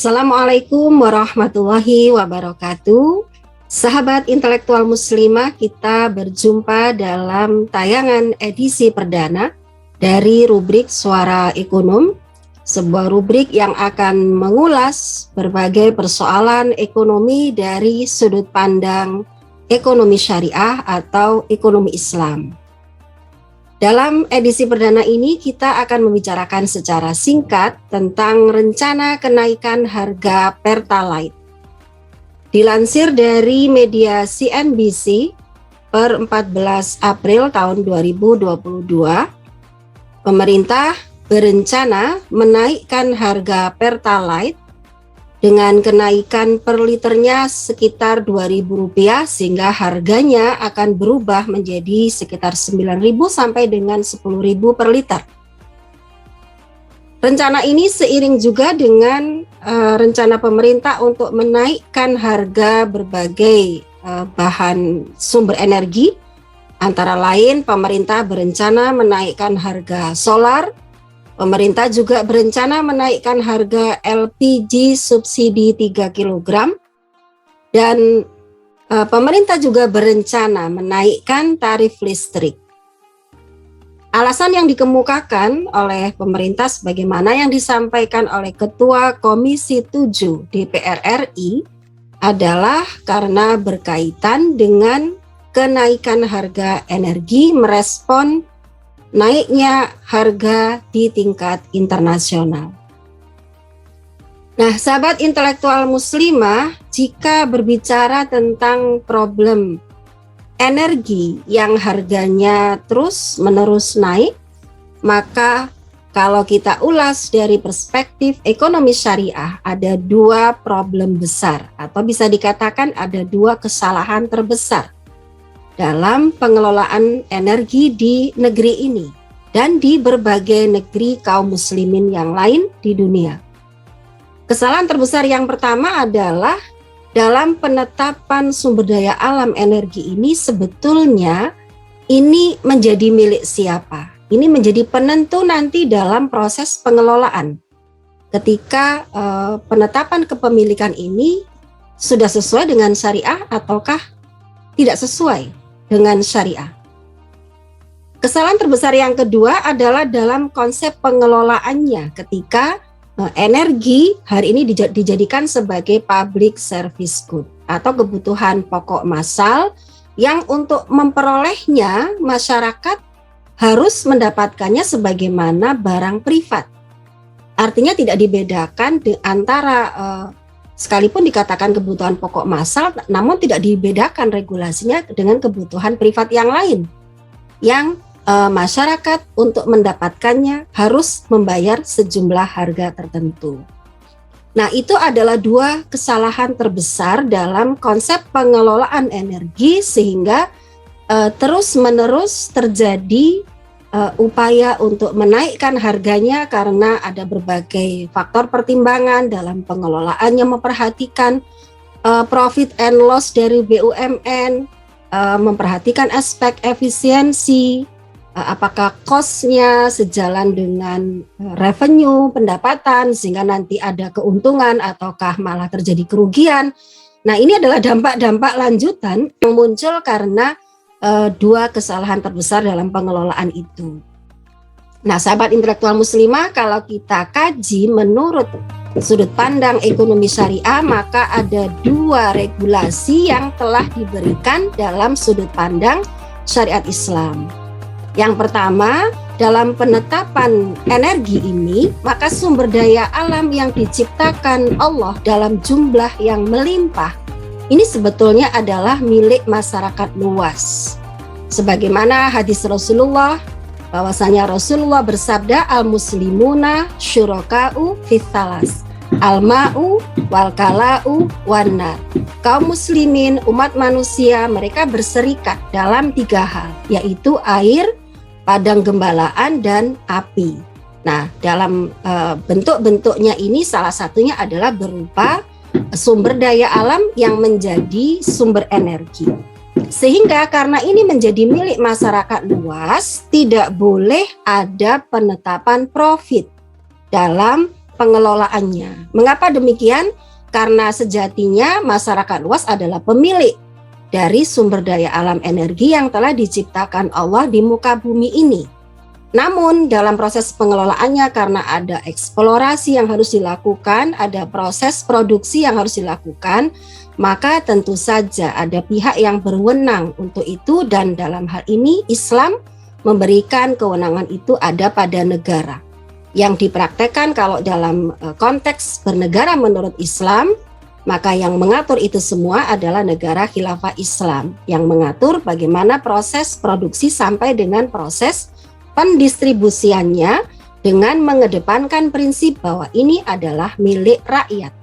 Assalamualaikum warahmatullahi wabarakatuh. Sahabat intelektual muslimah, kita berjumpa dalam tayangan edisi perdana dari rubrik Suara Ekonom, sebuah rubrik yang akan mengulas berbagai persoalan ekonomi dari sudut pandang ekonomi syariah atau ekonomi Islam. Dalam edisi perdana ini kita akan membicarakan secara singkat tentang rencana kenaikan harga Pertalite. Dilansir dari media CNBC per 14 April tahun 2022, pemerintah berencana menaikkan harga Pertalite dengan kenaikan per liternya sekitar Rp2.000 sehingga harganya akan berubah menjadi sekitar Rp9.000 sampai dengan Rp10.000 per liter. Rencana ini seiring juga dengan rencana pemerintah untuk menaikkan harga berbagai bahan sumber energi. Antara lain pemerintah berencana menaikkan harga solar. Pemerintah juga berencana menaikkan harga LPG subsidi 3 kg dan pemerintah juga berencana menaikkan tarif listrik. Alasan yang dikemukakan oleh pemerintah sebagaimana yang disampaikan oleh Ketua Komisi 7 DPR RI adalah karena berkaitan dengan kenaikan harga energi merespon naiknya harga di tingkat internasional. Nah, sahabat intelektual muslimah, jika berbicara tentang problem energi yang harganya terus-menerus naik, maka kalau kita ulas dari perspektif ekonomi syariah, ada dua problem besar atau bisa dikatakan ada dua kesalahan terbesar dalam pengelolaan energi di negeri ini dan di berbagai negeri kaum muslimin yang lain di dunia. Kesalahan terbesar yang pertama adalah dalam penetapan sumber daya alam energi ini sebetulnya ini menjadi milik siapa? Ini menjadi penentu nanti dalam proses pengelolaan. Ketika penetapan kepemilikan ini sudah sesuai dengan syariah ataukah tidak sesuai dengan syariah. Kesalahan terbesar yang kedua adalah dalam konsep pengelolaannya ketika energi hari ini dijadikan sebagai public service good atau kebutuhan pokok massal yang untuk memperolehnya masyarakat harus mendapatkannya sebagaimana barang privat. Artinya tidak dibedakan antara sekalipun dikatakan kebutuhan pokok massal, namun tidak dibedakan regulasinya dengan kebutuhan privat yang lain, yang masyarakat untuk mendapatkannya harus membayar sejumlah harga tertentu. Nah, itu adalah dua kesalahan terbesar dalam konsep pengelolaan energi sehingga terus-menerus terjadi upaya untuk menaikkan harganya karena ada berbagai faktor pertimbangan dalam pengelolaannya, memperhatikan profit and loss dari BUMN, memperhatikan aspek efisiensi, apakah cost-nya sejalan dengan revenue, pendapatan, sehingga nanti ada keuntungan ataukah malah terjadi kerugian. Nah, ini adalah dampak-dampak lanjutan yang muncul karena dua kesalahan terbesar dalam pengelolaan itu. Nah, sahabat intelektual muslimah, kalau kita kaji menurut sudut pandang ekonomi syariah, maka ada dua regulasi yang telah diberikan dalam sudut pandang syariat Islam. Yang pertama, dalam penetapan energi ini, maka sumber daya alam yang diciptakan Allah dalam jumlah yang melimpah ini sebetulnya adalah milik masyarakat luas. Sebagaimana hadis Rasulullah, bahwasanya Rasulullah bersabda, al-muslimuna syuraka'u fithalas, al-ma'u wal-kala'u wan-nar. Kaum muslimin, umat manusia, mereka berserikat dalam tiga hal, yaitu air, padang gembalaan, dan api. Nah, dalam bentuk-bentuknya ini salah satunya adalah berupa sumber daya alam yang menjadi sumber energi. Sehingga karena ini menjadi milik masyarakat luas, tidak boleh ada penetapan profit dalam pengelolaannya. Mengapa demikian? Karena sejatinya masyarakat luas adalah pemilik dari sumber daya alam energi yang telah diciptakan Allah di muka bumi ini. Namun dalam proses pengelolaannya, karena ada eksplorasi yang harus dilakukan, ada proses produksi yang harus dilakukan, maka tentu saja ada pihak yang berwenang untuk itu, dan dalam hal ini Islam memberikan kewenangan itu ada pada negara. Yang dipraktekkan kalau dalam konteks bernegara menurut Islam, maka yang mengatur itu semua adalah negara khilafah Islam yang mengatur bagaimana proses produksi sampai dengan proses pendistribusiannya dengan mengedepankan prinsip bahwa ini adalah milik rakyat,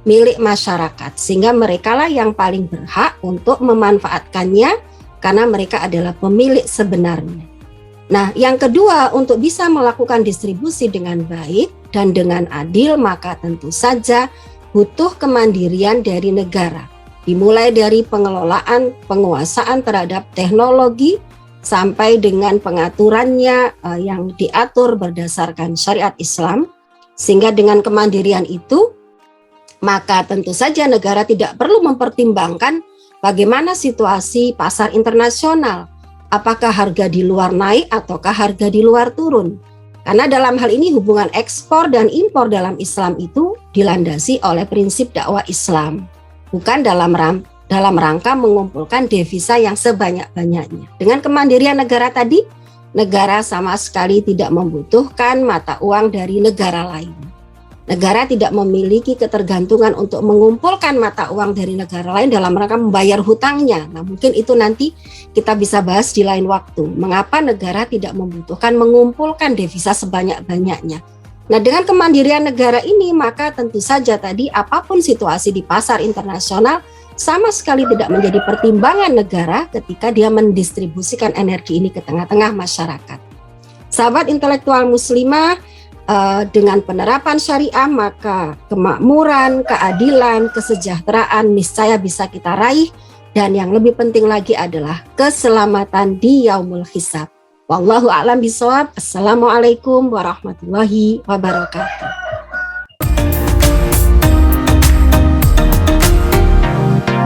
milik masyarakat, sehingga merekalah yang paling berhak untuk memanfaatkannya karena mereka adalah pemilik sebenarnya. Nah, yang kedua, untuk bisa melakukan distribusi dengan baik dan dengan adil, maka tentu saja butuh kemandirian dari negara. Dimulai dari pengelolaan, penguasaan terhadap teknologi, sampai dengan pengaturannya yang diatur berdasarkan syariat Islam. Sehingga dengan kemandirian itu, maka tentu saja negara tidak perlu mempertimbangkan bagaimana situasi pasar internasional. Apakah harga di luar naik ataukah harga di luar turun? Karena dalam hal ini hubungan ekspor dan impor dalam Islam itu dilandasi oleh prinsip dakwah Islam, bukan dalam rangka mengumpulkan devisa yang sebanyak-banyaknya. Dengan kemandirian negara tadi, negara sama sekali tidak membutuhkan mata uang dari negara lain. Negara tidak memiliki ketergantungan untuk mengumpulkan mata uang dari negara lain dalam rangka membayar hutangnya. Nah, mungkin itu nanti kita bisa bahas di lain waktu. Mengapa negara tidak membutuhkan mengumpulkan devisa sebanyak-banyaknya. Nah, dengan kemandirian negara ini, maka tentu saja tadi apapun situasi di pasar internasional sama sekali tidak menjadi pertimbangan negara ketika dia mendistribusikan energi ini ke tengah-tengah masyarakat. Sahabat intelektual muslimah, dengan penerapan syariah maka kemakmuran, keadilan, kesejahteraan niscaya bisa kita raih, dan yang lebih penting lagi adalah keselamatan di yaumul hisab. Wallahu a'lam bishawab. Assalamualaikum warahmatullahi wabarakatuh.